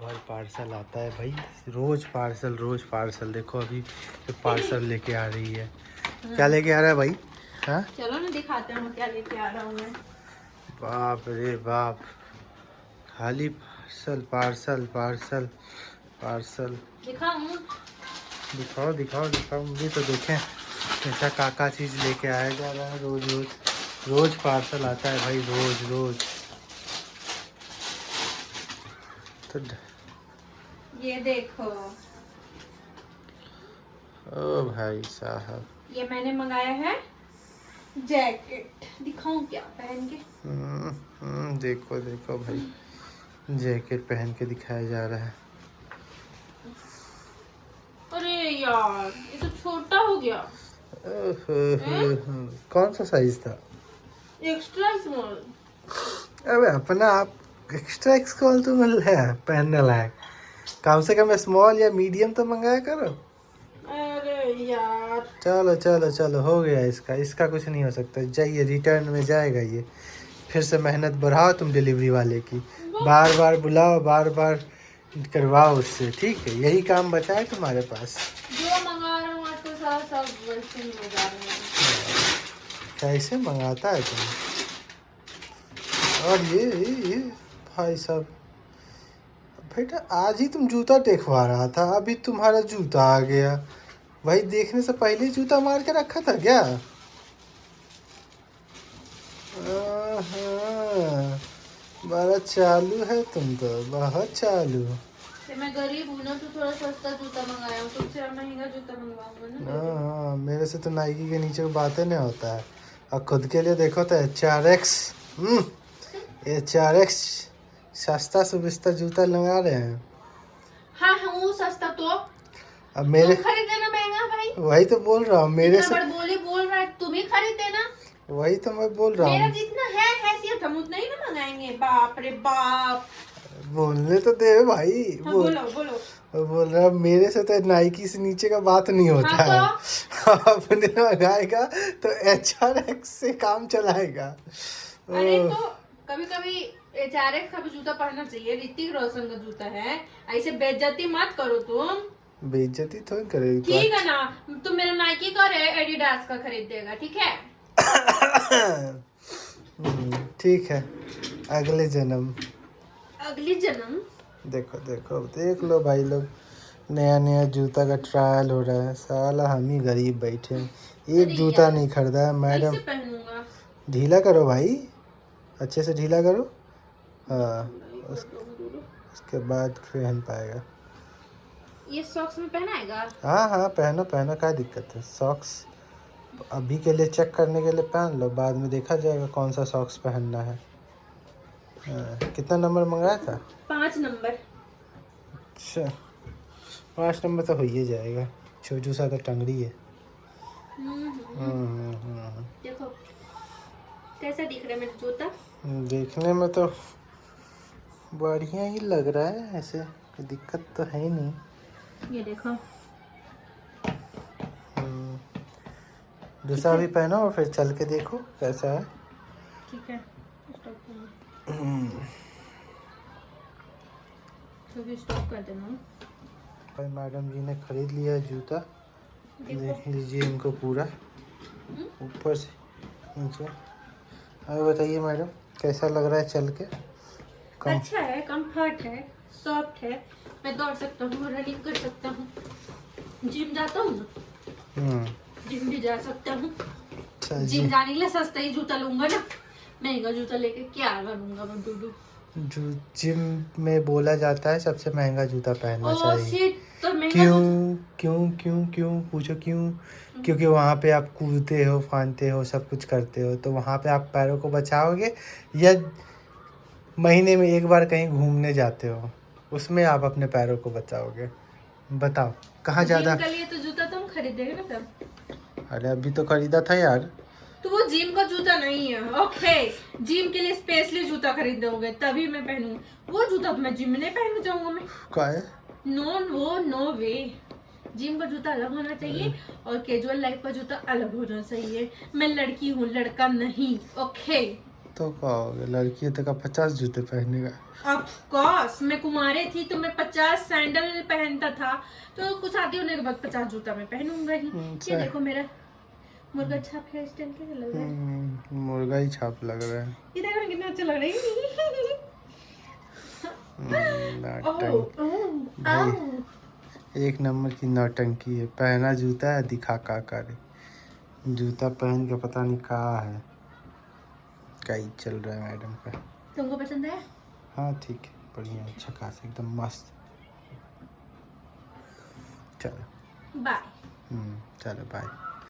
और पार्सल आता है भाई, रोज पार्सल। देखो अभी तो पार्सल लेके आ रही है। क्या लेके आ रहा है भाई? हाँ चलो ना दिखाते हैं क्या लेके आ रहा हूँ मैं। बाप रे बाप, खाली पार्सल। दिखाऊं? दिखाओ मुझे तो देखें ऐसा काका चीज लेके आया जा रहा है। रोज पार्सल आता है भाई, रोज तो ये देखो, ओ भाई साहब, ये मैंने मंगाया है जैकेट। दिखाऊं क्या पहन के? देखो भाई, जैकेट पहन के दिखाया जा रहा है। अरे यार ये तो छोटा हो गया। कौन सा साइज था? Extra small. अबे अपना आप एक्स्ट्रा एक्सल तो मिल रहा है पहनने लायक, कम से कम स्मॉल या मीडियम तो मंगाया करो। अरे यार चलो हो गया, इसका कुछ नहीं हो सकता। जाइए, रिटर्न में जाएगा ये। फिर से मेहनत बढ़ाओ तुम डिलीवरी वाले की, बार बार बुलाओ, बार बार करवाओ उससे, ठीक है? यही काम बचा है तुम्हारे पास। जो मंगा रहा हूँ आजकल सारा सब वैसे ही मंगा रहे हैं। कैसे मंगाता है तुम? और ये भाई साहब, बेटा आज ही तुम जूता देखवा रहा था, अभी तुम्हारा जूता आ गया। भाई देखने से पहले ही जूता मार के रखा था क्या? आहा, बड़ा चालू है तुम तो, बहुत चालू। तो मैं गरीब हूँ ना, तो थोड़ा सस्ता जूता मंगाया हूँ, तुमसे महंगा जूता मंगवाऊंगा ना। हाँ, मेरे से तो नाइकी के नीचे बातें नहीं होता है। और खुद के लिए देखो तो HRX सस्ता सुबिस्ता जूता लगा रहे हैं। हाँ हाँ वो सस्ता तो अब मेरे, तुम खरीदे ना महंगा भाई। वही तो बोल रहा हूँ, मेरे से बोल रहा है, तुम ही खरीदे ना। वही तो मैं बोल रहा मेरा हूँ। जितना है हैसियत हम उतना ही ना मंगाएंगे। बाप रे बाप। बोलने तो दे भाई। हाँ, बोलो। बोल रहा मेरे से तो नाइकी से नीचे का बात नहीं होता हाँ है। अपने मंगाएगा तो HRX से काम चलाएगा। अरे तो कभी कभी HRX का भी जूता पहनना चाहिए। ऋतिक रोशन का जूता है, ऐसे बेइज्जती मत करो तुम। बेइज्जती थोड़ी करेगी तो ठीक है ना, तुम मेरा नाइकी का और एडिडास का खरीद देगा, ठीक है? ठीक है, अगले जन्म। देख लो भाई लोग, नया जूता का ट्रायल हो रहा है। साला हम ही गरीब बैठे हैं, एक जूता नहीं खरीदा है। मैडम कैसे पहनूंगा? ढीला करो भाई, अच्छे से ढीला करो। हाँ, उसके बाद पहन पाएगा। ये सॉक्स में पहनाएगा? हाँ पहनो, क्या दिक्कत है? सॉक्स अभी के लिए चेक करने के लिए पहन लो, बाद में देखा जाएगा कौन सा सॉक्स पहनना है। कितना नंबर मंगाया था? 5 नंबर। अच्छा, 5 नंबर तो हो ही जाएगा, छोटू सा तो टंगड़ी है। देखो कैसा दिख रहा है मेरा जूता? देखने में तो बढ़िया ही लग रहा है, ऐसे कोई दिक्कत तो है ही नहीं। ये देखो। दूसरा भी पहनो और फिर चल के देखो कैसा है। ठीक है, स्टॉप कर देना। भाई मैडम जी ने खरीद लिया है जूता, देख लीजिए इनको पूरा ऊपर से नीचे। अभी बताइए मैडम, कैसा लग रहा है चल के? अच्छा है, कंफर्ट है, सॉफ्ट है। मैं दौड़ सकता हूँ, रनिंग कर सकता हूँ, जिम जाता हूँ ना, जिम भी जा सकता हूँ। जिम जाने के लिए सस्ता ही जूता लूंगा ना, महंगा जूता लेके क्या करूंगा मैं डूडू? जिम में बोला जाता है सबसे महंगा जूता पहनना चाहिए। तो क्यों पूछो क्यों? क्योंकि वहाँ पे आप कूदते हो, फानते हो, सब कुछ करते हो, तो वहाँ पे आप पैरों को बचाओगे। या महीने में एक बार कहीं घूमने जाते हो, उसमें आप अपने पैरों को बचाओगे। बताओ कहाँ ज़्यादा? जिम के लिए तो जूता तुम खरीदेगे ना तब। अरे अभी तो खरीदा था यार। तो वो जिम का जूता नहीं है, ओके? जिम के लिए स्पेशली जूता खरीदोगे तभी मैं पहनूंगा वो जूता। तो मैं जिम में नहीं पहन जाऊंगा मैं। क्या है? नो वे। जिम का जूता अलग होना चाहिए और कैजुअल लाइफ का जूता अलग होना चाहिए। मैं लड़की हूँ, लड़का नहीं, ओके? तो क्या हो गया, लड़की है तो का 50 जूते पहनेगा। ऑफ कोर्स, मैं कुमारी थी तो मैं 50 सैंडल पहनता था, तो कुछ शादी होने के बाद 50 जूता मैं पहनूंगा ही। ये देखो मेरा मुर्गा छाप हेयर स्टाइल कैसा लग रहा है? मुर्गा ही छाप लग रहा है। ये देखो ना कितना अच्छा लग रहा है। भाई एक नंबर की नौटंकी है, पहना जूता है दिखा का करे। जूता पहन के पता नहीं कहाँ है, क्या ही चल रहा है मैडम का। तुमको पसंद है? हाँ ठीक है, बढ़िया, अच्छा खास एकदम मस्त। चलो बाय। चलो बाय।